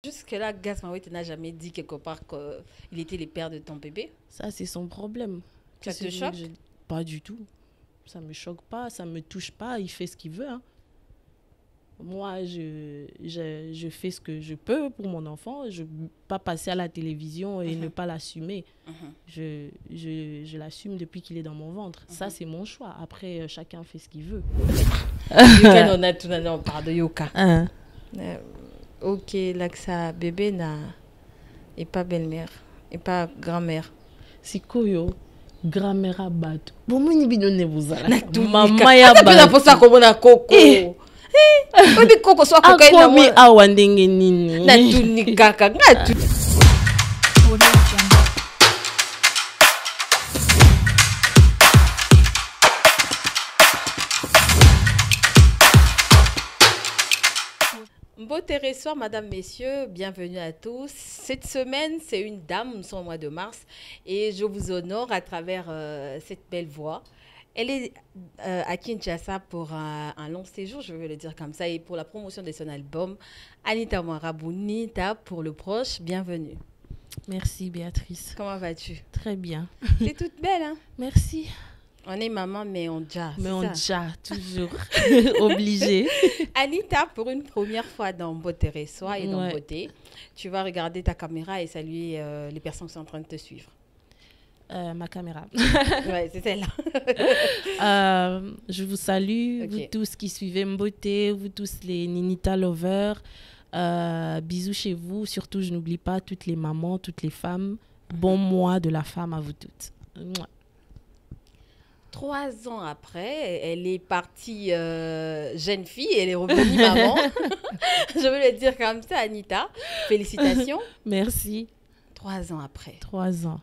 Jusque-là, Gas Mawete n'a jamais dit quelque part qu'il était le père de ton bébé. Ça, c'est son problème. Ça te choque? Pas du tout. Ça me choque pas, ça me touche pas. Il fait ce qu'il veut. Hein. Moi, je fais ce que je peux pour mon enfant. Je ne peux pas passer à la télévision et ne pas l'assumer. Je l'assume depuis qu'il est dans mon ventre. Ça, c'est mon choix. Après, chacun fait ce qu'il veut. Yoka, on parle de Yoka. Ok, là que ça, bébé et pas belle-mère, et pas grand-mère. C'est koyo, grand-mère à battre. Bon, moi, ni bidon ne vous a. Maman ya battre. Ça pour ça comme on a coco. On dit coco soit coco. Akomi awandenge nini. Na tuni kaka, na tuni. Beau territoire, madame, messieurs, bienvenue à tous. Cette semaine, c'est une dame, nous sommes au mois de mars, et je vous honore à travers cette belle voix. Elle est à Kinshasa pour un long séjour, je vais le dire comme ça, et pour la promotion de son album. Anita Marabunita, pour le proche, bienvenue. Merci Béatrice. Comment vas-tu? Très bien. T'es toute belle, hein? Merci. On est maman, mais on déjà. Mais on déjà, toujours. Obligé. Anita, pour une première fois dans Beauté Reçoit et dans Beauté, tu vas regarder ta caméra et saluer les personnes qui sont en train de te suivre. Ma caméra. Ouais, c'est celle-là. Je vous salue, vous tous qui suivez Beauté, vous tous les Ninita lovers. Bisous chez vous. Surtout, je n'oublie pas toutes les mamans, toutes les femmes. Bon mois de la femme à vous toutes. Mouah. 3 ans après, elle est partie jeune fille, elle est revenue maman. Je veux le dire comme ça, Anita. Félicitations. Merci. 3 ans après. 3 ans.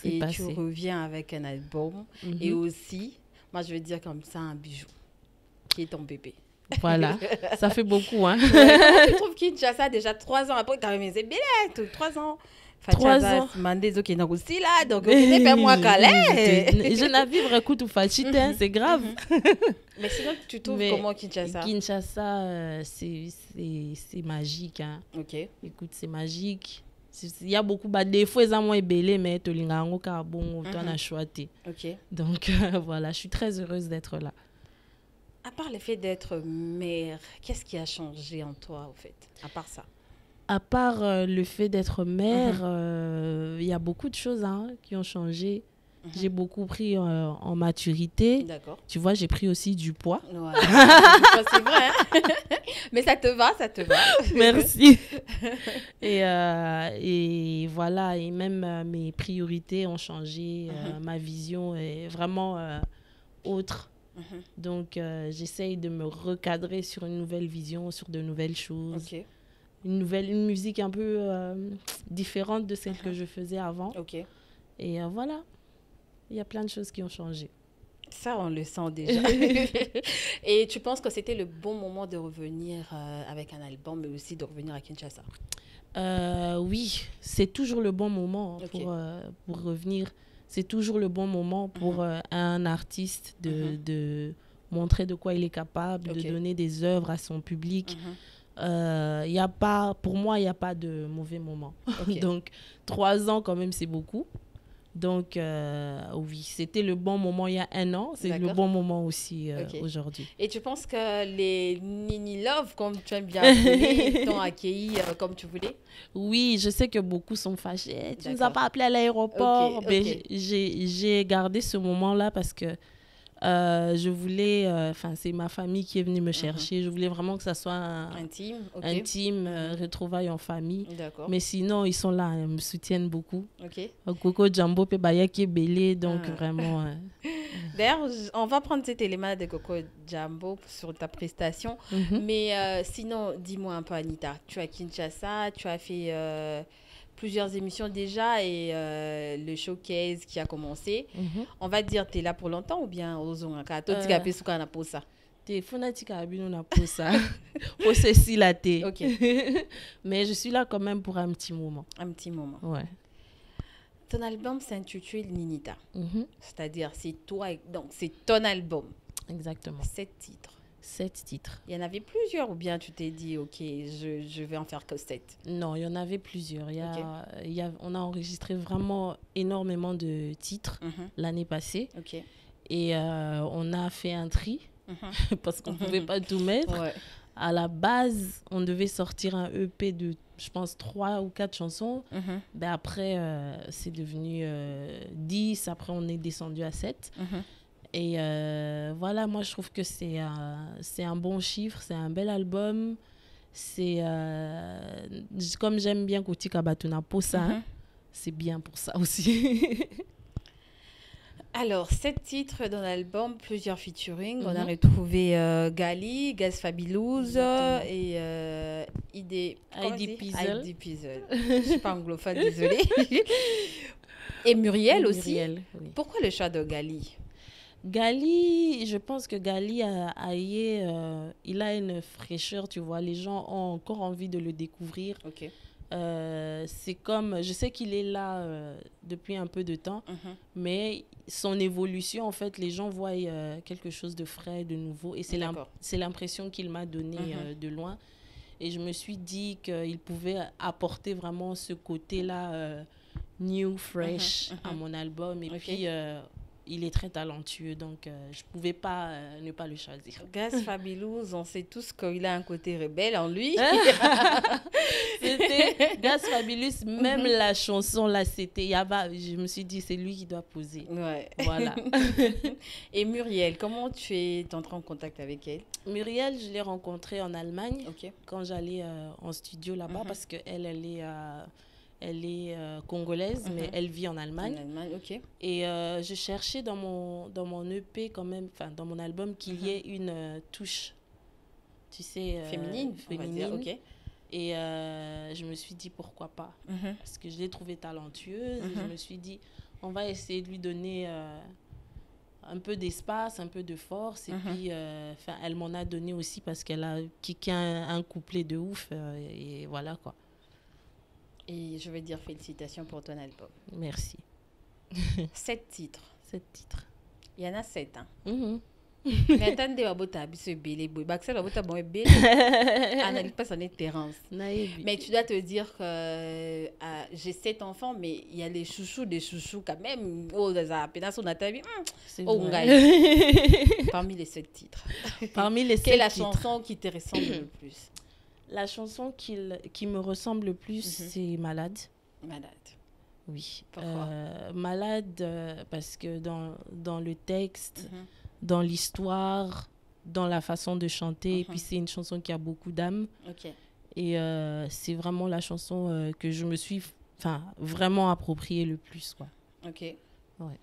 Et passé. Tu reviens avec un album. Et aussi, moi je veux dire comme ça, un bijou, qui est ton bébé. Voilà, ça fait beaucoup. Hein. Comment tu trouves Kinshasa déjà 3 ans après, quand même, c'est bien, 3 ans. 3 ans. Mandezo qui est aussi là, donc pas moi calais. Je n'ai vivre coup tout fachite, c'est grave. Mais sinon, tu trouves comment Kinshasa? Kinshasa, c'est magique. Hein. Ok. Écoute, c'est magique. Il y a beaucoup de défauts, ils ont moins belé, mais tu as bon, tu as choisi. Ok. Donc voilà, je suis très heureuse d'être là. À part le fait d'être mère, qu'est-ce qui a changé en toi, au fait, à part ça? À part le fait d'être mère, il y a beaucoup de choses qui ont changé. J'ai beaucoup pris en maturité. D'accord. Tu vois, j'ai pris aussi du poids. Ouais. C'est vrai. Hein? Mais ça te va, ça te va. Merci. Et voilà, et même mes priorités ont changé. Ma vision est vraiment autre. Donc, j'essaye de me recadrer sur une nouvelle vision, sur de nouvelles choses. Ok. Une musique un peu différente de celle que je faisais avant. Ok. Et voilà, il y a plein de choses qui ont changé. Ça, on le sent déjà. Et tu penses que c'était le bon moment de revenir avec un album, mais aussi de revenir à Kinshasa? Oui, c'est toujours le bon moment pour revenir. C'est toujours le bon moment pour un artiste de montrer de quoi il est capable, de donner des œuvres à son public. Y a pas, pour moi, il n'y a pas de mauvais moment. Donc, 3 ans, quand même, c'est beaucoup. Donc, oui, c'était le bon moment il y a 1 an. C'est le bon moment aussi aujourd'hui. Et tu penses que les Nini Love, comme tu aimes bien appeler, t'ont accueilli comme tu voulais? Oui, je sais que beaucoup sont fâchés. Tu ne nous as pas appelé à l'aéroport. Mais j'ai gardé ce moment-là parce que je voulais, c'est ma famille qui est venue me chercher. Je voulais vraiment que ça soit intime, retrouvailles en famille. Mais sinon, ils sont là, ils me soutiennent beaucoup. Coco Jumbo, Pebaya qui est belé, donc vraiment. D'ailleurs, on va prendre cet élément de Coco Jumbo sur ta prestation. Mais sinon, dis-moi un peu, Anita. Tu es à Kinshasa, tu as fait plusieurs émissions déjà et le showcase qui a commencé. On va dire, tu es là pour longtemps ou bien au Zonga? Toi, tu as fait ce qu'on a pour ça. Tu es fanatique à Abino pour ça. Pour ceci, là, tu es. Mais je suis là quand même pour un petit moment. Un petit moment. Ouais. Ton album s'intitule Ninita. C'est-à-dire, c'est toi, donc c'est ton album. Exactement. 7 titres. 7 titres. Il y en avait plusieurs ou bien tu t'es dit, ok, je vais en faire que 7? Non, il y en avait plusieurs. On a enregistré vraiment énormément de titres l'année passée. Et on a fait un tri parce qu'on ne pouvait pas tout mettre. Ouais. À la base, on devait sortir un EP de, je pense, 3 ou 4 chansons. Ben après, c'est devenu 10. Après, on est descendu à 7. Et voilà, moi, je trouve que c'est un bon chiffre. C'est un bel album. C'est comme j'aime bien Koti Kabatuna pour ça. C'est bien pour ça aussi. Alors, 7 titres dans l'album, plusieurs featuring. On a retrouvé Gali, Gaz Fabulous et Heidi Pizzle. Je ne suis pas anglophone, désolée. Et Muriel aussi. Oui. Pourquoi le choix de Gali? Gali, je pense que Gali il a une fraîcheur, tu vois. Les gens ont encore envie de le découvrir. Ok. C'est comme, je sais qu'il est là depuis un peu de temps, mais son évolution, en fait, les gens voient quelque chose de frais, de nouveau, et c'est l'impression qu'il m'a donnée de loin. Et je me suis dit qu'il pouvait apporter vraiment ce côté-là new, fresh à mon album. Et puis, il est très talentueux, donc je ne pouvais pas ne pas le choisir. Gaz Fabulous, on sait tous qu'il a un côté rebelle en lui. C'était Gaz Fabulous, même la chanson, là, je me suis dit, c'est lui qui doit poser. Ouais. Voilà. Et Muriel, comment tu es entrée en contact avec elle? Muriel, je l'ai rencontrée en Allemagne quand j'allais en studio là-bas, parce qu'elle, elle est congolaise, mais elle vit en Allemagne. En Allemagne, ok. Et je cherchais dans mon EP quand même, enfin dans mon album, qu'il y ait une touche, tu sais, féminine. On va dire, ok. Et je me suis dit pourquoi pas, parce que je l'ai trouvée talentueuse. Et je me suis dit, on va essayer de lui donner un peu d'espace, un peu de force. Et puis, elle m'en a donné aussi parce qu'elle a kické un couplet de ouf. Et voilà quoi. Et je vais dire félicitations pour ton album. Merci. 7 titres. 7 titres. Il y en a 7. Hein? Mais attendez, mais tu dois te dire que j'ai 7 enfants, mais il y a les chouchous des chouchous quand même. Parmi les 7 titres. Parmi les 7 quelle est la chanson qui te ressemble le plus? La chanson qui me ressemble le plus, c'est Malade. Malade. Oui. Pourquoi? Malade, parce que dans le texte, dans l'histoire, dans la façon de chanter, et puis c'est une chanson qui a beaucoup d'âme. Ok. Et c'est vraiment la chanson que je me suis vraiment appropriée le plus, quoi. Ok. Ouais.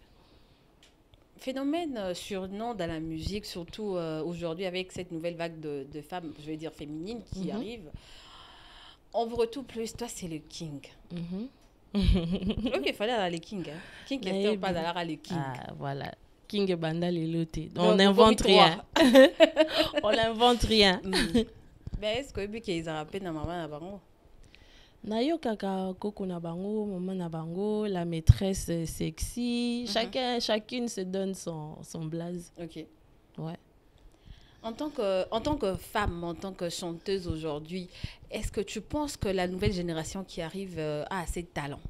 Phénomène surnom dans la musique, surtout aujourd'hui avec cette nouvelle vague de femmes, je vais dire féminines, qui arrive. On vous retrouve plus, toi c'est le King. Ok, il fallait aller King. Hein. King est pas d'aller les King. Ah, voilà. King Bandal et Loté. On n'invente rien. On n'invente rien. Mais est-ce que qu'ils ont rappelé dans maman na bango? Nayo kaka koko na bango, maman na bango, la maîtresse sexy. Chacune se donne son blaze. Ok. Ouais. En tant que femme, en tant que chanteuse aujourd'hui, est-ce que tu penses que la nouvelle génération qui arrive a assez de talent?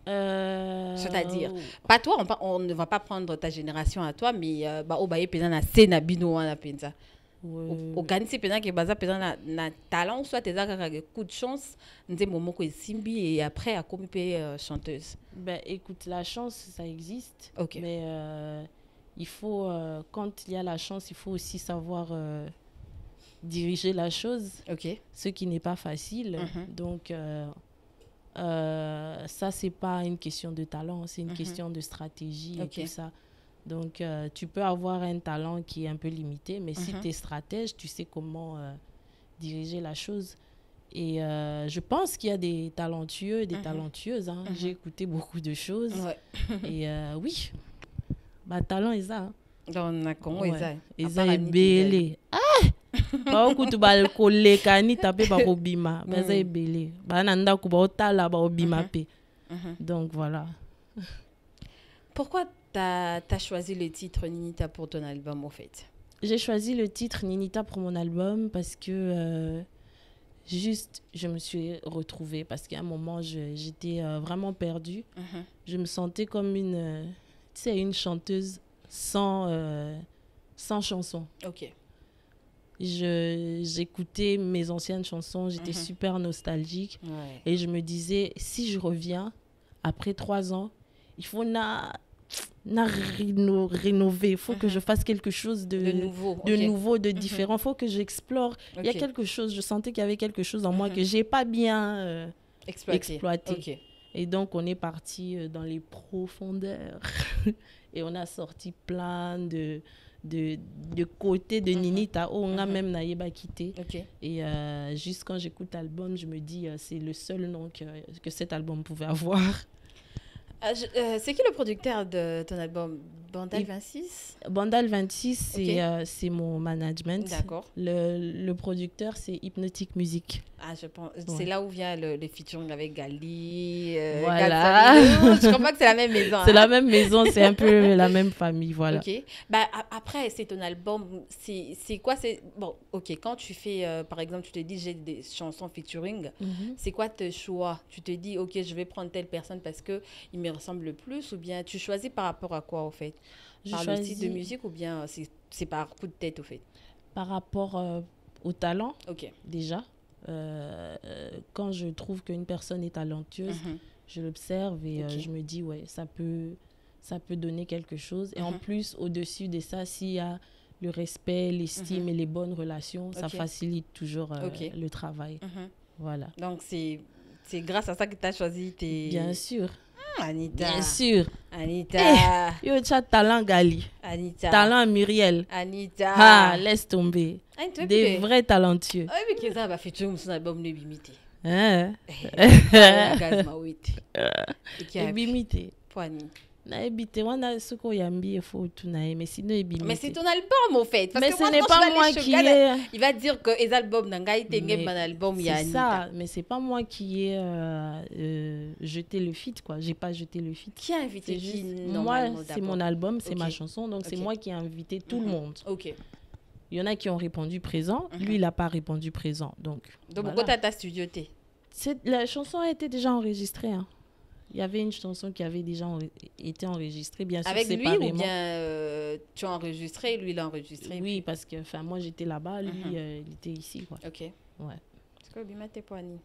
C'est-à-dire, pas toi, on ne va pas prendre ta génération à toi, mais au baye pena na sena bino wana penza. Au ganisi pena ke baza pena na talent, soit tes akaka coup de chance, nze momoko esimbi et après a comme chanteuse. Ben écoute, la chance ça existe. Okay. Mais il faut quand il y a la chance, il faut aussi savoir diriger la chose. Okay. Ce qui n'est pas facile. Donc ça c'est pas une question de talent, c'est une question de stratégie et tout ça. Donc tu peux avoir un talent qui est un peu limité, mais si tu es stratège, tu sais comment diriger la chose. Et je pense qu'il y a des talentueux, des talentueuses. Hein. J'ai écouté beaucoup de choses. Ouais. Et oui, talent est ça. On a comment est ça? Ils est belé. Ah! Ba okutu ba koleka ni tape ba kobima. Ba za belé. Ba nanda ku ba otala ba obima pe. Donc voilà. Pourquoi t'as choisi le titre Ninita pour ton album, au fait? J'ai choisi le titre Ninita pour mon album parce que juste, je me suis retrouvée. Parce qu'à un moment, j'étais vraiment perdue. Je me sentais comme une chanteuse sans chanson. Ok. J'écoutais mes anciennes chansons, j'étais super nostalgique. Et je me disais, si je reviens après 3 ans, il faut rénover. Il faut que je fasse quelque chose de nouveau, de différent. Il faut que j'explore. Il y a quelque chose, je sentais qu'il y avait quelque chose en moi que je n'ai pas bien exploité. Et donc, on est parti dans les profondeurs. Et on a sorti plein de côtés de Ninita. On a même Naïba quitté. Et juste quand j'écoute l'album, je me dis c'est le seul nom que cet album pouvait avoir. C'est qui le producteur de ton album? Bandal 26? Bandal 26, c'est mon management. D'accord. Le producteur, c'est Hypnotic Music. Ah, je pense. C'est là où vient le featuring avec Gali. Voilà. Je crois pas que c'est la même maison. C'est la même maison, c'est un peu la même famille, voilà. Ok. Après, c'est ton album. C'est quoi? Bon, ok. Quand tu fais, par exemple, tu te dis j'ai des chansons featuring, c'est quoi tes choix? Tu te dis, ok, je vais prendre telle personne parce qu'il me ressemble le plus, ou bien tu choisis par rapport à quoi, au fait? Par le style de musique, ou bien c'est par coup de tête, au fait? Par rapport au talent, déjà. Quand je trouve qu'une personne est talentueuse, je l'observe et je me dis, ouais, ça peut donner quelque chose. Et en plus, au-dessus de ça, s'il y a le respect, l'estime et les bonnes relations, ça facilite toujours le travail. Voilà. Donc, c'est grâce à ça que tu as choisi tes... Bien sûr. Anita. Bien sûr. Anita. Yo, tu as talent Gali. Anita. Talent Muriel. Anita. Ah, laisse tomber. Des vrais talentueux. Ah, mais qu'est-ce que ça va faire son album de Bimité? Hein? Bimité. Poigny. Na ebité wana soko yambi faut tout na mais sinon ebimité. Mais c'est ton album au fait parce mais que ce n'est pas moi qui il va dire que les albums n'angai tengé ban album ya c'est ça, mais c'est pas moi qui ai jeté le feat quoi, j'ai pas jeté le feat. Qui a invité qui moi c'est mon album, c'est ma chanson donc c'est moi qui ai invité tout le monde. OK. Il y en a qui ont répondu présent, lui il a pas répondu présent donc pourquoi t'as ta studio T? La chanson a été déjà enregistrée hein. Il y avait une chanson qui avait déjà été enregistrée, bien sûr, avec séparément. Avec lui ou bien tu as enregistré, lui il a enregistré? Oui, parce que moi j'étais là-bas, lui il était ici. Quoi. Ok. Ouais. Est-ce que Bima était pour Annie?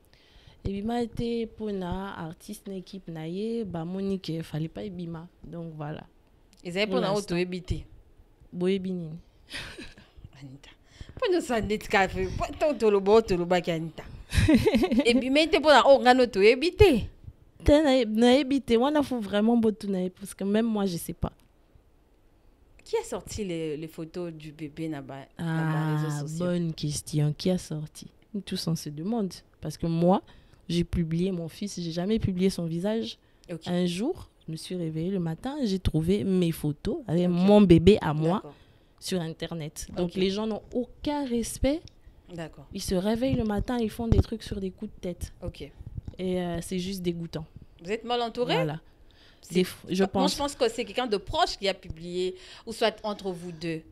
Bima était pour na artiste d'équipe naïe, bah Monique, il fallait pas Bima, donc voilà. Ils avaient pour na auto ebité. Boébini. Anita. Pour nous ça net café, pour tout le beau tout le bas Anita. Et Bima était pour na organo auto ebité. On faut vraiment parce que même moi je sais pas. Qui a sorti les photos du bébé dans les réseaux sociaux? Bonne question. Qui a sorti? Tous on se demande parce que moi j'ai publié mon fils, j'ai jamais publié son visage. Un jour je me suis réveillée le matin, j'ai trouvé mes photos avec mon bébé à moi sur internet. Donc les gens n'ont aucun respect. D'accord. Ils se réveillent le matin, ils font des trucs sur des coups de tête. Ok. Et c'est juste dégoûtant. Vous êtes mal entouré? Voilà. Je pense. Moi, je pense que c'est quelqu'un de proche qui a publié, ou soit entre vous deux,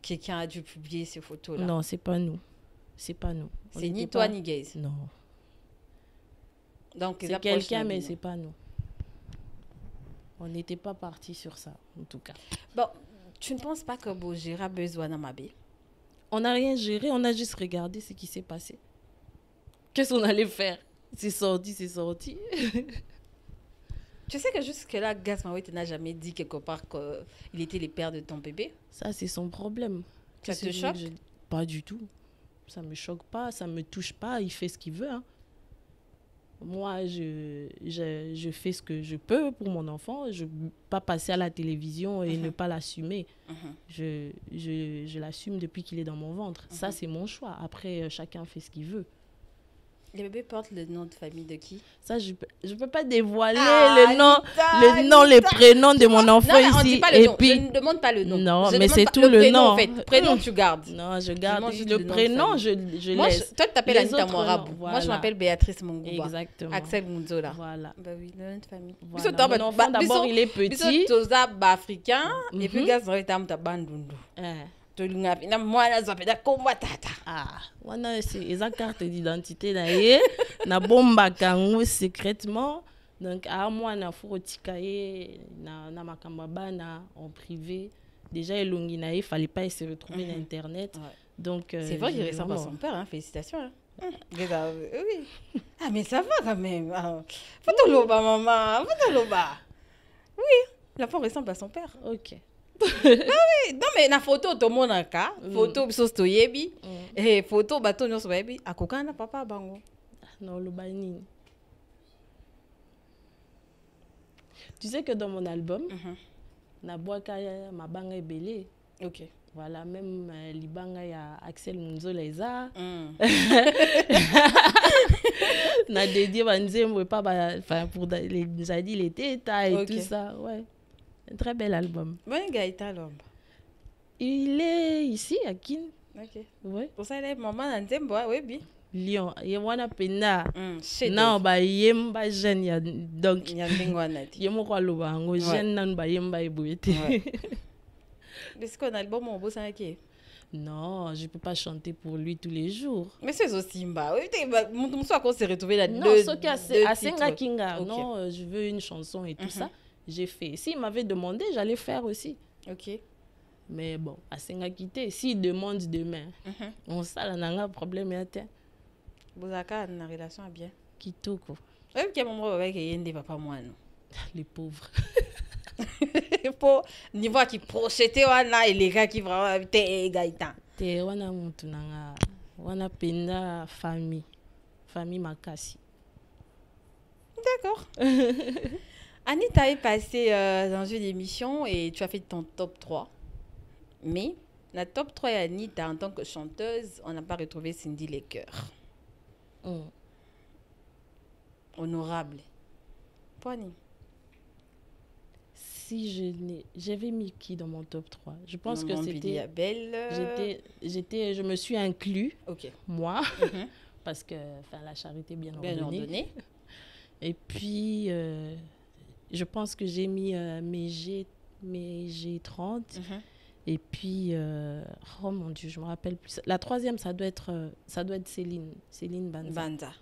quelqu'un a dû publier ces photos-là. Non, c'est pas nous. C'est pas nous. C'est ni toi ni Gaze. Non. Donc c'est quelqu'un, mais c'est pas nous. On n'était pas partis sur ça, en tout cas. Bon, tu ne penses pas que Bojira a besoin d'un mabé? On n'a rien géré, on a juste regardé ce qui s'est passé. Qu'est-ce qu'on allait faire? C'est sorti, c'est sorti. Tu sais que jusque-là, Gaz Mawete n'a jamais dit quelque part qu'il était le père de ton bébé? Ça, c'est son problème. Ça te choque? Pas du tout. Ça me choque pas, ça me touche pas. Il fait ce qu'il veut. Hein. Moi, je fais ce que je peux pour mon enfant. Je ne peux pas passer à la télévision et ne pas l'assumer. Je l'assume depuis qu'il est dans mon ventre. Ça, c'est mon choix. Après, chacun fait ce qu'il veut. Le bébé porte le nom de famille de qui? Ça, je peux pas dévoiler le nom, les prénoms de mon enfant ici. On dit pas le nom. Je ne demande pas le nom. Non, mais c'est tout le nom. En fait. Prénom, tu gardes. Non, je garde. Le prénom, je moi, laisse. Toi, tu t'appelles Anita Moirabou. Moi, je m'appelle Béatrice Mongouba. Exactement. Axel Mounzola. Voilà. Bah oui, le nom de famille. Voilà. Mon enfant, d'abord, il est petit. Biso toza ba africain. Et puis, gaz, on est à Bandundu. tolinga pena mwana zapeda komba tata. Ah, wana c'est eza carte d'identité na ye na bomba kango secrètement. Donc à moi na fotika ye na makamba bana en privé. Déjà elongi na ye fallait pas se retrouver sur internet. Ouais. Donc c'est vrai qu'il ressemble à son père, hein. Félicitations. Hein. Oui. Ah mais ça va quand même. Fotoloba maman, fotoloba. Oui, l'enfant ressemble à son père. OK. Ah oui, non mais la photo tout le monde a cas, photo biso to yebi et photo bato nyonso ba yebi akoka na papa bango. Non le bani. Tu sais que dans mon album, na boaka ma banga ebele. OK. Voilà, même libanga ya Axel Munzola eza. Na dédié banzembo pas enfin pour les jadi les tétas et tout ça, ouais. Un très bel album. Bon Gaïta l'homme. Il est ici à Kin. OK. Ouais. Pour ça les maman nzembo oui bi. Lyon, ye wana pena. Non ba yemba jeune ya donc ya ndingwana ti. Yemo kwa loba ngo jeune nan ba yemba eboete. Est-ce qu'on a album on bosse avec? Non, je peux pas chanter pour lui tous les jours. Mais c'est aussi mba. Oui, mon soir qu'on s'est retrouvé là non, deux. Non, à Senga Kinga. Okay. Non, je veux une chanson et tout ça. J'ai fait. S'il m'avait demandé, j'allais faire aussi. OK. Mais bon, à Senga quitté, s'il demande demain, on ça là n'a pas problème à terre. Bozaka na relation bien. Kitoko. Oui, que mon papa avec yende papa moi non. Les pauvres. Pour niveau qui projeté wana et les gars qui vraiment té gaïtan. Té wana mutu nanga wana penda famille makasi. D'accord. Anita est passée dans une émission et tu as fait ton top 3. Mais la top 3 Anita en tant que chanteuse, on n'a pas retrouvé Cindy Lecoeur. Honorable. Pony. Si j'avais mis qui dans mon top 3? Je pense que c'était Belle. Je me suis inclus. OK. Moi parce que la charité bien ordonnée. Et puis je pense que j'ai mis mes G30 et puis oh mon Dieu, je me rappelle plus. La troisième ça doit être Céline Banza.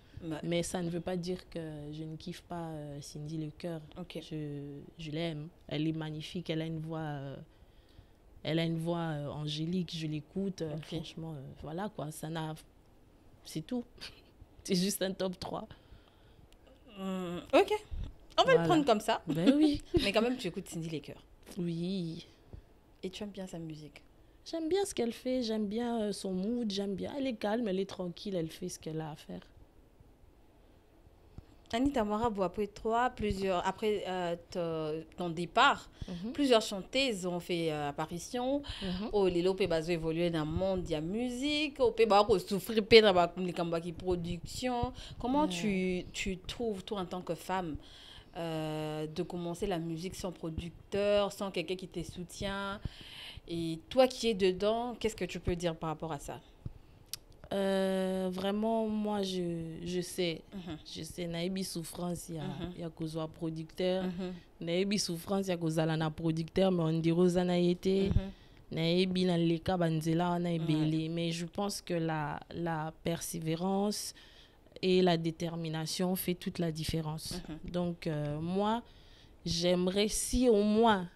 Mais ça ne veut pas dire que je ne kiffe pas Cindy Lecoeur. Okay. Je l'aime. Elle est magnifique. Elle a une voix angélique. Je l'écoute. Franchement, voilà quoi. C'est tout. C'est juste un top 3. OK. On va le prendre comme ça. Ben oui. Mais quand même, tu écoutes Cindy Lecoeur. Oui. Et tu aimes bien sa musique? J'aime bien ce qu'elle fait. J'aime bien son mood. J'aime bien. Elle est calme. Elle est tranquille. Elle fait ce qu'elle a à faire. Anita Marabou, après ton départ, plusieurs chanteuses ont fait apparition. Les lopes ont évolué dans le monde de la musique. Ils ont souffert dans la production. Comment tu trouves, toi, en tant que femme, de commencer la musique sans producteur, sans quelqu'un qui te soutient? Et toi qui es dedans, qu'est-ce que tu peux dire par rapport à ça? Vraiment, moi, je sais. Je sais, naïbi souffrance, il y a cause producteur. Naïbi souffrance, il y a cause na producteur, mais on dit Rosana été. Naïbi na leka banzela na ebele. Mais je pense que la persévérance et la détermination fait toute la différence. Donc, moi, j'aimerais, si au moins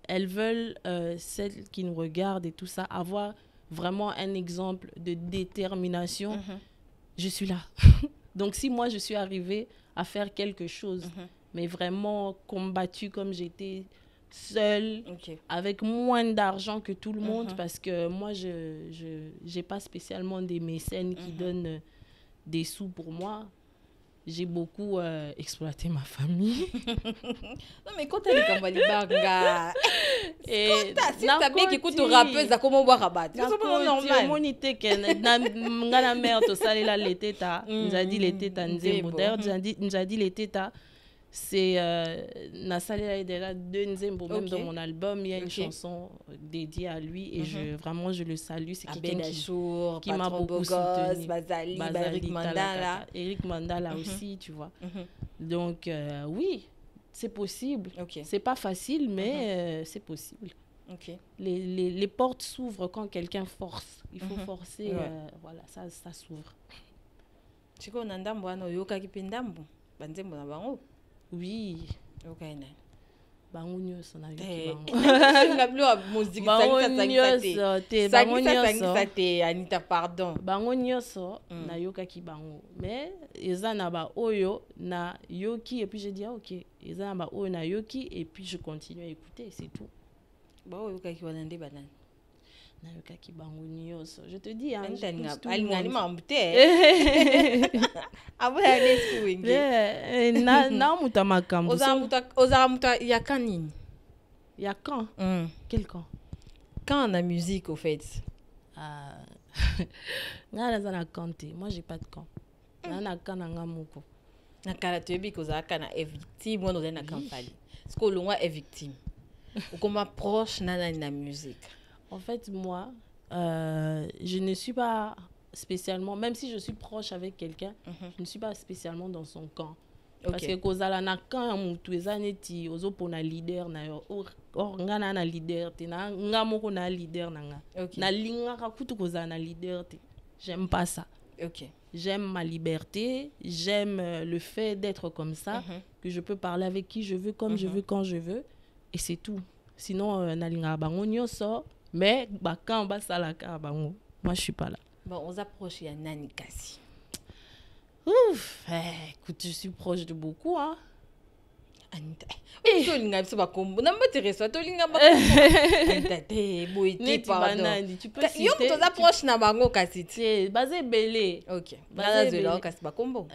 elles veulent, celles qui nous regardent et tout ça, avoir vraiment un exemple de détermination, je suis là. Donc si moi je suis arrivée à faire quelque chose, mais vraiment combattue comme j'étais seule, avec moins d'argent que tout le monde, parce que moi je n'ai pas spécialement des mécènes qui donnent des sous pour moi. J'ai beaucoup exploité ma famille. Non, mais quand tu es comme Balibanga, si tu as bien qui écoute rappeuse, ça comment boire rabat. C'est normal. Mon idée que na mère to sale la leteta, nous a dit leteta nzembo. D'ailleurs nous a dit leteta, c'est na sale la déjà deux nzembo même dans mon album, il y a une chanson dédiée à lui et vraiment je le salue, c'est quelqu'un qui m'a beaucoup soutenu. Bazali, Eric Mandala aussi, tu vois. Donc oui, c'est possible. C'est pas facile mais c'est possible. Ok. Les portes s'ouvrent quand quelqu'un force. Il faut forcer. Ouais. Voilà, ça s'ouvre. Chiko na ndambo wana oyoka ki ndambo banzembo na bango. Oui. Yoka ina. Bango nyonso na yoki bango. Ngablo musique bango nyonso te Anita pardon. Bango nyonso na yoka ki bango. Mais eza na ba oyo na yoki et puis je dis ah, OK. Eza na ba oyo na yoki et puis je continue à écouter, c'est tout. Ba oyoka ki wana nde banani. Na yoka ki bango nyonso. Je te dis hein, alingani mambute. Abula lesku wenge. Na muta makambo. Oza muta ya kanini. Ya quand? Quel camp? Quand la musique au fait. Ah. Nga na kanté. Moi j'ai pas de camp. Na kana ngamoko. Na kala tebi ko za kana e victime wono na kampali. Parce que longwa est victime. Ou comme approche nana na musique. En fait, moi, je ne suis pas spécialement, même si je suis proche avec quelqu'un, je ne suis pas spécialement dans son camp. Okay. Parce que kozala na camp mutu ezaneti ozo pona leader na yo or ngana na leader te na ngamoko na leader nanga. Okay. Na linga ka kutu kozala na leader te. J'aime pas ça. OK. J'aime ma liberté, j'aime le fait d'être comme ça, que je peux parler avec qui je veux, comme je veux, quand je veux, et c'est tout. Sinon na linga bango nyonso. Mais quand on va à la bango, moi je suis pas là. Bon, on s'approche ya nani kasi. Ouf, écoute, je suis proche de beaucoup hein. Anita. To linga biso ba kombo. Na m'intéresse to linga ba kombo. Anita te boiti pardon. Tu peux citer. Yo to s'approche na bango kasi ti. Basé belé. OK. Basé belé kasi ba kombo.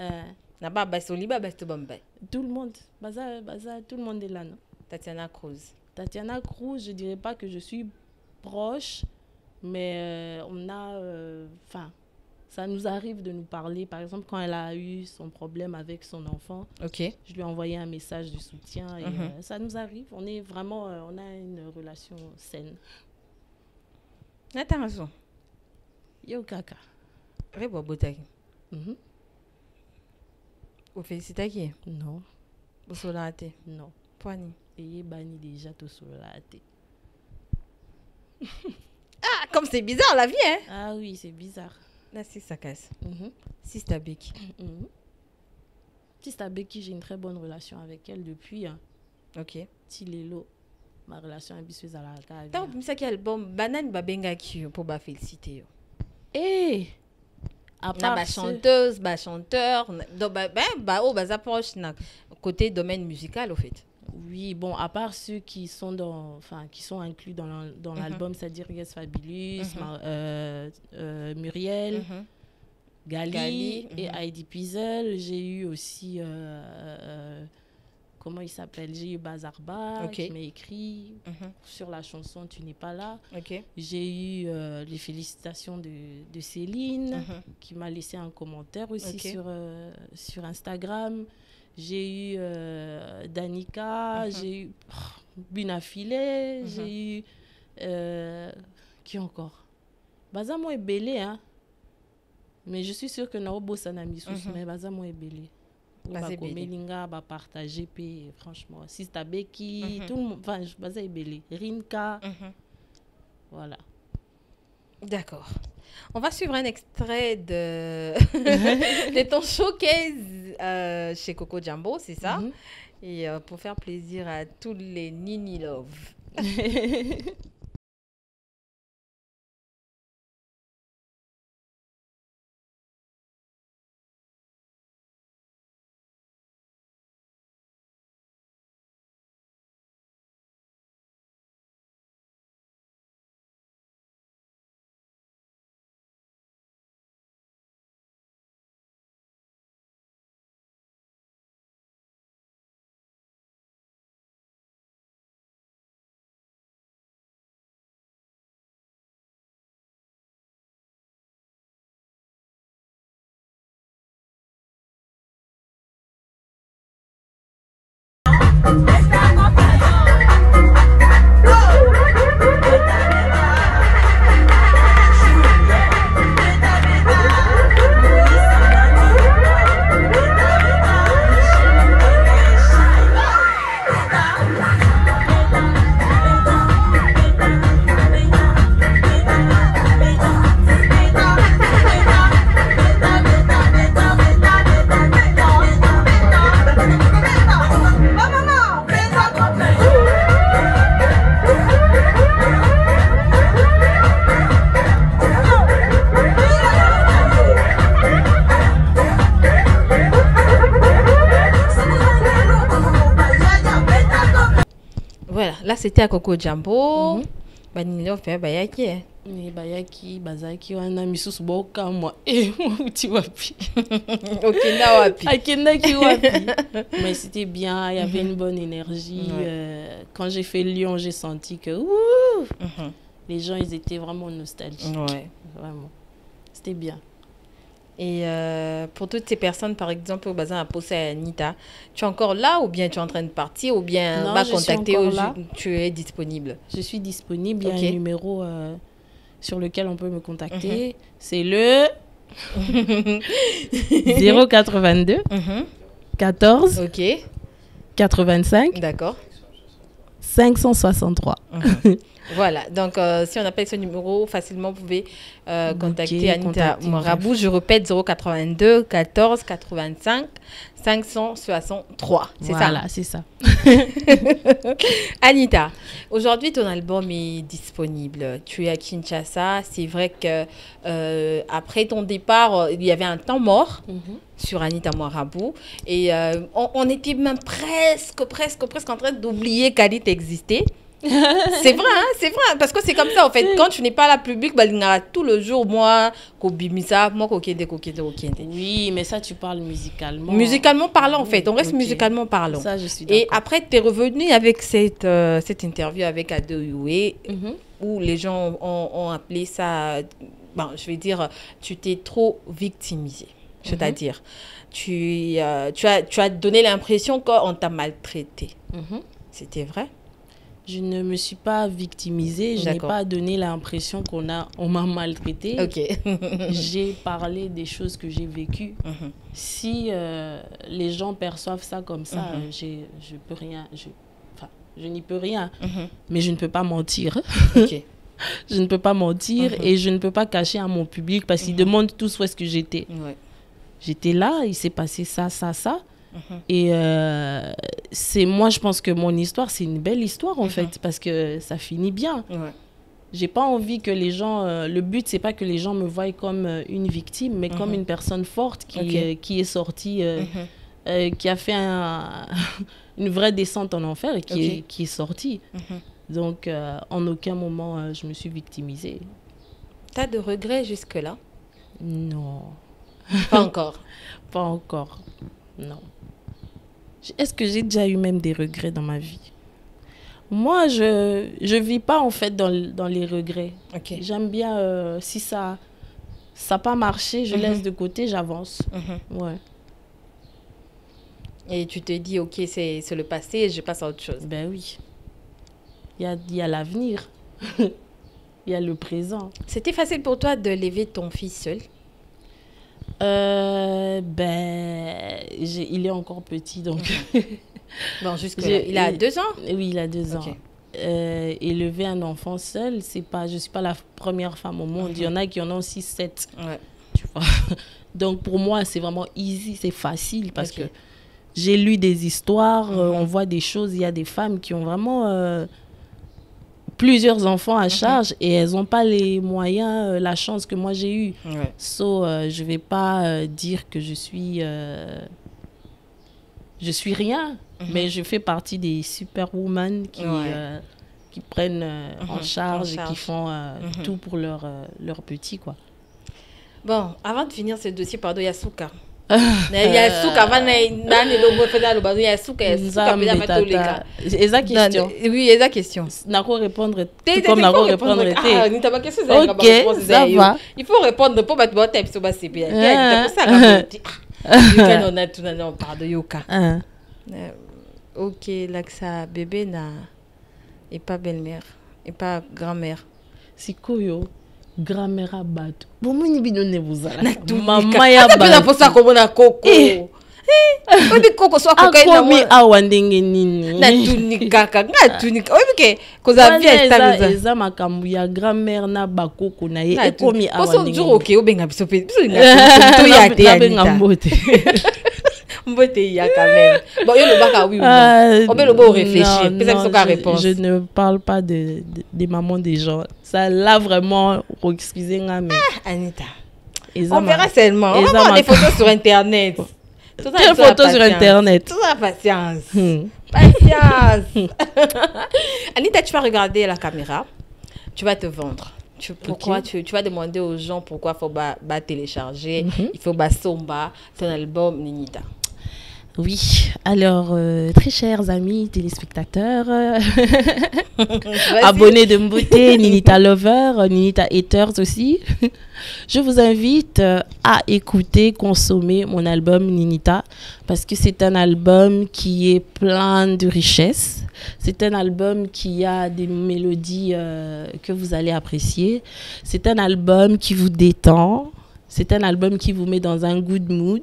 Na ba basoli ba basto bamba. Tout le monde. Baza tout le monde est là non. Tatiana Cruz. Tatiana Cruz, je dirais pas que je suis proche, mais on a, ça nous arrive de nous parler. Par exemple, quand elle a eu son problème avec son enfant, je lui ai envoyé un message de soutien et ça nous arrive. On est vraiment, on a une relation saine. Attention. Yo kaka. Rebo botaki. Vous félicitez? Non. Vous solate? Non. Poani. Et bani déjà tout solate. Ah, comme c'est bizarre la vie, hein? Ah oui, c'est bizarre. Là, c'est ça casse. Sista Becky. Sista Becky, j'ai une très bonne relation avec elle depuis. Hein. OK. Tilelo, ma relation est bisous à la cave. Tant que ça qui album banane babenga qui pour ba féliciter. Eh. À part ba chanteuse, ba chanteur, donc ça approche na côté domaine musical au fait. Oui, bon, à part ceux qui sont qui sont inclus dans l'album, c'est-à-dire Yes Fabulous, Muriel, Gali et Heidi Pizel. J'ai eu aussi, comment il s'appelle? J'ai eu Bazarba qui m'a écrit sur la chanson Tu n'es pas là. J'ai eu les félicitations de Céline qui m'a laissé un commentaire aussi sur Instagram. J'ai eu Danica, j'ai eu Binafile, j'ai eu... qui encore? Bazamo est belé, hein? Mais je suis sûre que Naobo Sanami sous mais Bazamo est belé. Melinga va partager, franchement. Sista Becky, tout le monde, enfin, Baza est belé. Rinka, voilà. D'accord. On va suivre un extrait de, de ton showcase chez Coco Jumbo, c'est ça? Et pour faire plaisir à tous les Nini Love. là c'était à Coco Jumbo. Banilo fait bayaki. Ni bayaki bazaki wana misusu boka moi. Et tu wapi. Okenda wapi. Akenda ki wapi. Mais c'était bien, il y avait une bonne énergie. Quand j'ai fait Lyon, j'ai senti que les gens ils étaient vraiment nostalgiques. Ouais, vraiment. C'était bien. Et pour toutes ces personnes, par exemple, au bazin à Posa et Anita, tu es encore là ou bien tu es en train de partir ou bien non, va contacter suis là. Tu es disponible? Je suis disponible. Il y a un numéro sur lequel on peut me contacter. C'est le 082 14 85 D'accord. 563. Voilà, donc si on appelle ce numéro, facilement vous pouvez contacter Anita Mwarabou. Je répète, 082 14 85 563. C'est voilà, ça? c'est ça. Anita, aujourd'hui ton album est disponible. Tu es à Kinshasa. C'est vrai que après ton départ, il y avait un temps mort sur Anita Mwarabou. Et on était même presque en train d'oublier qu'Anita existait. C'est vrai, hein, c'est vrai, parce que c'est comme ça en fait. Quand tu n'es pas là public, bah, il y a tout le jour, moi, Kobimisa, moi, Kokende. Oui, mais ça, tu parles musicalement. Musicalement parlant, en fait. On reste musicalement parlant. Ça, je suis d'accord. Et après, tu es revenu avec cette interview avec Adeoyoué, où les gens ont appelé ça, bon, je vais dire, tu t'es trop victimisé. C'est-à-dire, tu as donné l'impression qu'on t'a maltraité. C'était vrai? Je ne me suis pas victimisée, je n'ai pas donné l'impression on m'a maltraitée. J'ai parlé des choses que j'ai vécues. Si les gens perçoivent ça comme ça, je peux rien, je n'y peux rien. Mais je ne peux pas mentir. Je ne peux pas mentir et je ne peux pas cacher à mon public parce qu'ils demandent tous où est-ce que j'étais. J'étais là, il s'est passé ça. Et moi je pense que mon histoire c'est une belle histoire en fait parce que ça finit bien. J'ai pas envie que les gens le but c'est pas que les gens me voient comme une victime mais comme une personne forte qui est sortie qui a fait une vraie descente en enfer et qui est sortie. Donc en aucun moment je me suis victimisée. T'as de regrets jusque là? Non. Pas encore. Pas encore. Non. Est-ce que j'ai déjà eu même des regrets dans ma vie? Moi, je vis pas en fait dans les regrets. J'aime bien, si ça n'a pas marché, je laisse de côté, j'avance. Ouais. Et tu te dis, ok, c'est le passé et je passe à autre chose. Ben oui. Il y a l'avenir. Il y a le présent. C'était facile pour toi de lever ton fils seul? Il est encore petit, donc... Bon, il a 2 ans? Oui, il a 2 ans. Élever un enfant seul, je ne suis pas la première femme au monde. Il y en a qui en ont 6, 7. Tu vois? Donc, pour moi, c'est vraiment easy, c'est facile parce que j'ai lu des histoires, on voit des choses. Il y a des femmes qui ont vraiment... plusieurs enfants à charge et elles n'ont pas les moyens, la chance que moi j'ai eue. Je ne vais pas dire que je suis rien, mais je fais partie des superwomen qui prennent en charge et qui font tout pour leur petit, quoi. Bon, avant de finir ce dossier, pardon, Yasuka. Yasuka, question. Oui, eza question. Nako répondre comme nako répondre. Ah, ni taba question ça va. Il faut répondre pour battre votre texte ba CP. C'est pour ça que on a tout non pardon Yoka. OK, Laksa bébé et pas belle-mère et pas grand-mère. Sikoyo. Grand-mère à battre. Bon, moi, je vous maman ya battre. Ça comme na koko. Obi koko so kokai na moi. Awandenge nini. Na tunika kaka, tunika. Obi ke koza vie stable. Eza makambu ya grand-mère na bakoko na ye ekomi Poso awandenge. juro ke obenga biso pe. Biso na to ya te ya benga mbote. Mbote ya quand même. Bon, yo le baka oui ou non. On peut le beau réfléchir. Peut-être que ça réponse. Je ne parle pas des mamans des gens. Ça là vraiment excusez-moi mais Anita. On verra seulement. On va voir des photos sur internet. Quelle photo sur Internet? Tout ça, patience. Patience. Anita, tu vas regarder la caméra. Tu vas te vendre. Pourquoi tu vas demander aux gens pourquoi il faut télécharger, il faut somba ton album Ninita. Oui, alors très chers amis téléspectateurs, abonnés de Mboté, Ninita Lover, Ninita Haters aussi, je vous invite à écouter, consommer mon album Ninita parce que c'est un album qui est plein de richesses. C'est un album qui a des mélodies que vous allez apprécier. C'est un album qui vous détend. C'est un album qui vous met dans un good mood.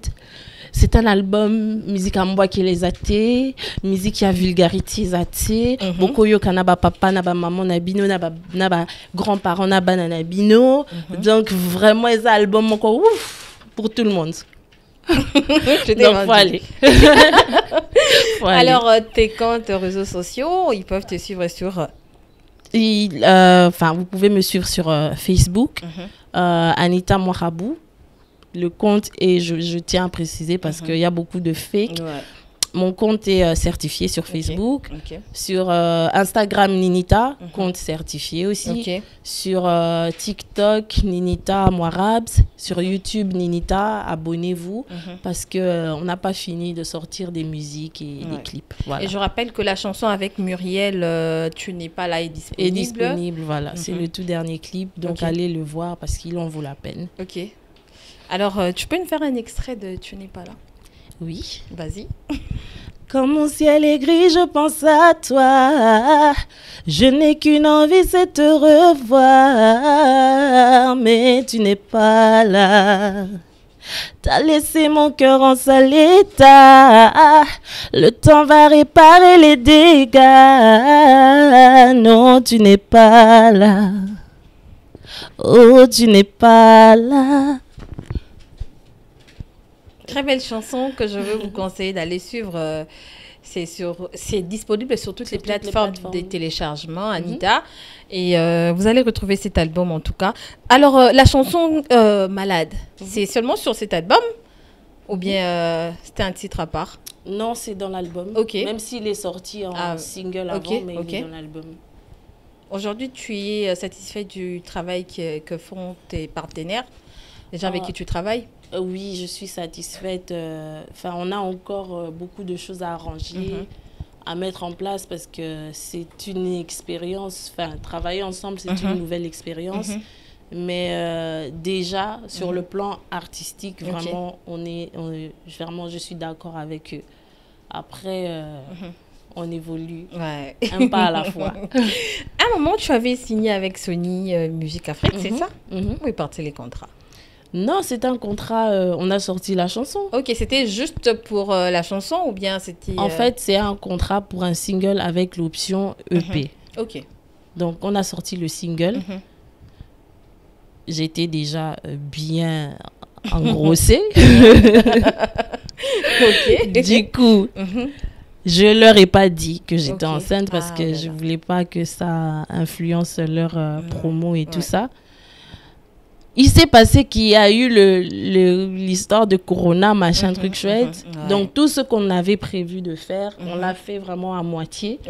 C'est un album musique à moi qui les athées, musique qui a vulgarité zaté, beaucoup yo kanaba papa naba maman nabino naba grands-parents naba nanabino. Donc vraiment les albums encore ouf pour tout le monde. Donc faut aller. Alors tes comptes réseaux sociaux, ils peuvent te suivre sur vous pouvez me suivre sur Facebook, Anita Moirabou. Le compte est, je tiens à préciser parce qu'il y a beaucoup de fake. Ouais. Mon compte est certifié sur Facebook. Sur Instagram, Ninita, compte certifié aussi. Sur TikTok, Ninita Moirabs. Sur YouTube, Ninita, abonnez-vous parce qu'on n'a pas fini de sortir des musiques et des clips. Voilà. Et je rappelle que la chanson avec Muriel, Tu n'es pas là, est disponible. Est disponible, voilà. C'est le tout dernier clip. Donc allez le voir parce qu'il en vaut la peine. Ok. Alors, tu peux nous faire un extrait de Tu n'es pas là? Oui. Vas-y. Quand mon ciel est gris, je pense à toi. Je n'ai qu'une envie, c'est te revoir. Mais tu n'es pas là. T'as laissé mon cœur en sale état. Le temps va réparer les dégâts. Non, tu n'es pas là. Oh, tu n'es pas là. Très belle chanson que je veux vous conseiller d'aller suivre. C'est disponible sur toutes les plateformes de téléchargement, Anita. Et vous allez retrouver cet album en tout cas. Alors, la chanson Malade, c'est seulement sur cet album ou bien c'était un titre à part? Non, c'est dans l'album. Même s'il est sorti en single avant, mais il est dans l'album. Aujourd'hui, tu es satisfait du travail que font tes partenaires, les gens avec qui tu travailles? Oui, je suis satisfaite. On a encore beaucoup de choses à arranger, à mettre en place parce que c'est une expérience. Travailler ensemble, c'est une nouvelle expérience. Mais déjà, sur le plan artistique, vraiment, vraiment, je suis d'accord avec eux. Après, on évolue un pas à la fois. À un moment, tu avais signé avec Sony Music Afrique, c'est ça? Où est parti les contrats? Non, c'est un contrat, on a sorti la chanson. Ok, c'était juste pour la chanson ou bien c'était... En fait, c'est un contrat pour un single avec l'option EP. Ok. Donc, on a sorti le single. J'étais déjà bien engrossée. Du coup, je leur ai pas dit que j'étais enceinte parce que je voulais pas que ça influence leur promo et tout ça. Il s'est passé qu'il y a eu l'histoire de Corona, machin, truc chouette. Donc, tout ce qu'on avait prévu de faire, on l'a fait vraiment à moitié.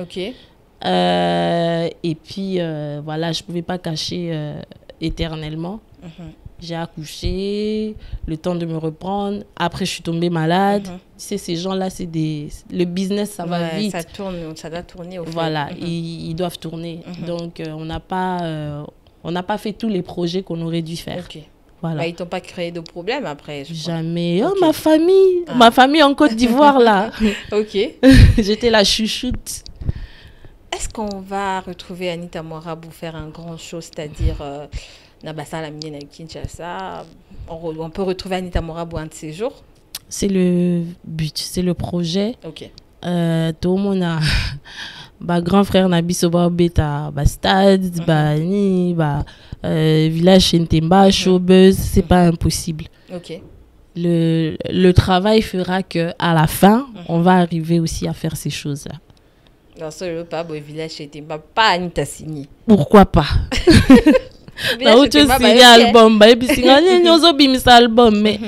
Et puis, voilà, je ne pouvais pas cacher éternellement. J'ai accouché, le temps de me reprendre. Après, je suis tombée malade. Tu sais, ces gens-là, le business, ça va vite. Ça tourne, ça doit tourner au fait. Voilà, ils doivent tourner. Donc, on n'a pas fait tous les projets qu'on aurait dû faire. Voilà. Ils t'ont pas créé de problème après, je crois. Jamais. Oh, ma famille en Côte d'Ivoire, là. J'étais la chouchoute. Est-ce qu'on va retrouver Anita Moirabou faire un grand show, c'est-à-dire Nabassa la mienne à Kinshasa? On peut retrouver Anita Moirabou un de ces jours? C'est le but, c'est le projet. Tout le monde a... grand frère Nabi Soba Beta, stade, village Chentemba, showbuzz, c'est pas impossible. Le travail fera que à la fin, on va arriver aussi à faire ces choses-là. Non, seulement pas au village Chentemba, pas Anita signé. Pourquoi pas? Là où tu signes album, et puis signes album, mais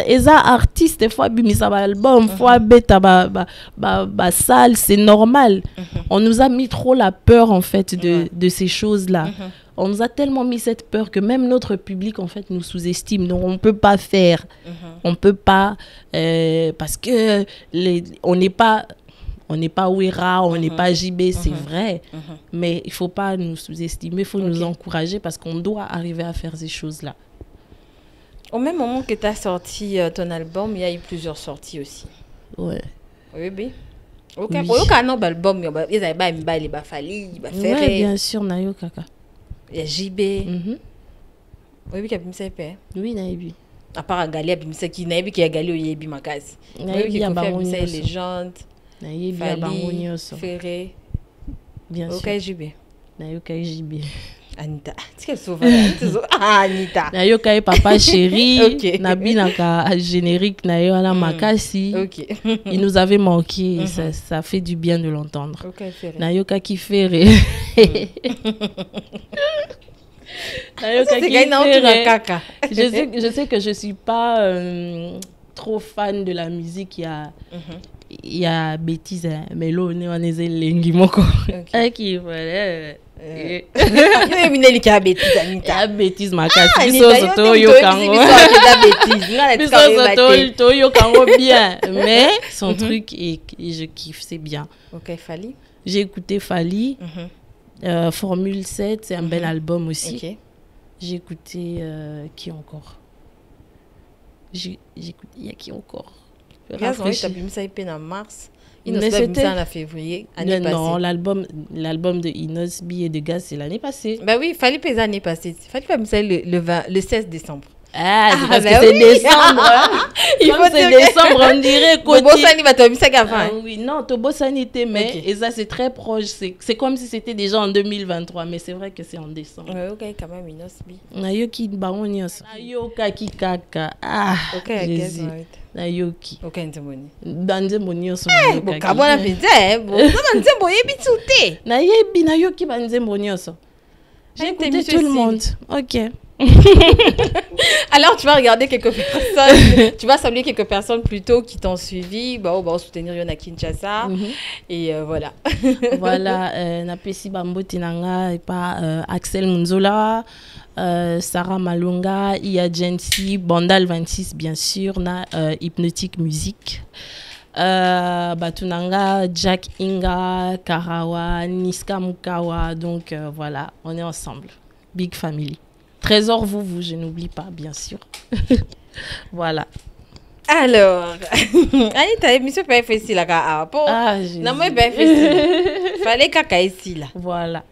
Et ça, artiste, fois bimisa ba album, fois bêta ba salle, c'est normal. On nous a mis trop la peur, en fait, de ces choses-là. On nous a tellement mis cette peur que même notre public, en fait, nous sous-estime. Donc, on ne peut pas faire. On ne peut pas, parce que on n'est pas Ouera, on n'est pas JB, c'est vrai. Mais il ne faut pas nous sous-estimer, il faut nous encourager parce qu'on doit arriver à faire ces choses-là. Au même moment que tu as sorti ton album, il y a eu plusieurs sorties aussi. Ouais. Oui, oui. Ok, pour le album, il y a Fali, Ferré. Oui, bien sûr, Nayo Kaka. Il y a JB. Oui, oui, il y a Bimisa Epé. Oui, Naïbi. À part Gali, Bimisa qui a Gali au Yebi Makas. Naïbi, il y a Bimisa Légende. Naïbi, Fali, Ferré. Bien sûr. Ok, JB. Nayo Kaka JB. Anita. Tu sais souvent Anita. Nayo Kaka Papa Chéri. Nabi Naka générique Nayo Ala Makasi. Ok. Il nous avait manqué et ça fait du bien de l'entendre. Ok, Ferré. Nayo Kaka Ferré. Je sais que je ne suis pas trop fan de la musique. Il y a bêtises, mais là, on est lengi moko. Qui voilà. Il y a bêtises makasi. Bien. Mais son truc, et je kiffe, c'est bien. Ok, Fali. J'ai écouté Fali. Formule 7, c'est un bel album aussi. Okay. J'ai écouté qui encore? Il y a qui encore? Ça en mars. C'était en février. Non, l'album de Inosbi et de Gaz, c'est l'année passée. Bah oui, Fali Pesa l'année passée. Fali Pesa le 16 décembre. Ah, c'est parce que c'est décembre. Il faut c'est décembre, on dirait oui, non, Tobosani était mais et ça c'est très proche. C'est comme si c'était déjà en 2023, mais c'est vrai que c'est en décembre. Ok, quand même Inosbi. Nayoki Baronios. Nayoka Kikaka. Ah. Ok, Nayoki. Ok, Nzemoni. Banzemonios. Bon, kabona pizza, bon, Nzembo yebi tute. Nayebi Nayoki Banzemonios. J'ai écouté tout le monde. Ok. Alors tu vas regarder quelques personnes, tu vas saluer quelques personnes plutôt qui t'ont suivi, on va soutenir Yona Kinshasa et voilà. Voilà, Napesi Bamboti Nanga et pas Axel Munzola, Sarah Malunga, Iya Jensi, Bandal 26 bien sûr, na Hypnotique Musique. Batunanga, Jack Inga, Karawa, Niska Mukawa, donc voilà, on est ensemble. Big Family. Trésor, vous, je n'oublie pas, bien sûr. Voilà. Alors, Anita, monsieur pas fait ici là. Ah, non, moi pas fait ici. Fallait caca ici là. Voilà.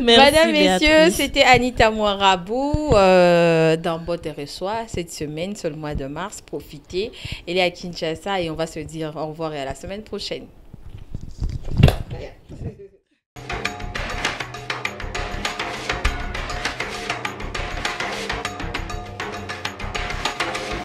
Madame, messieurs, c'était Anita Mouarabou dans Botte et Reçoit cette semaine, sur le mois de mars. Profitez. Elle est à Kinshasa et on va se dire au revoir et à la semaine prochaine.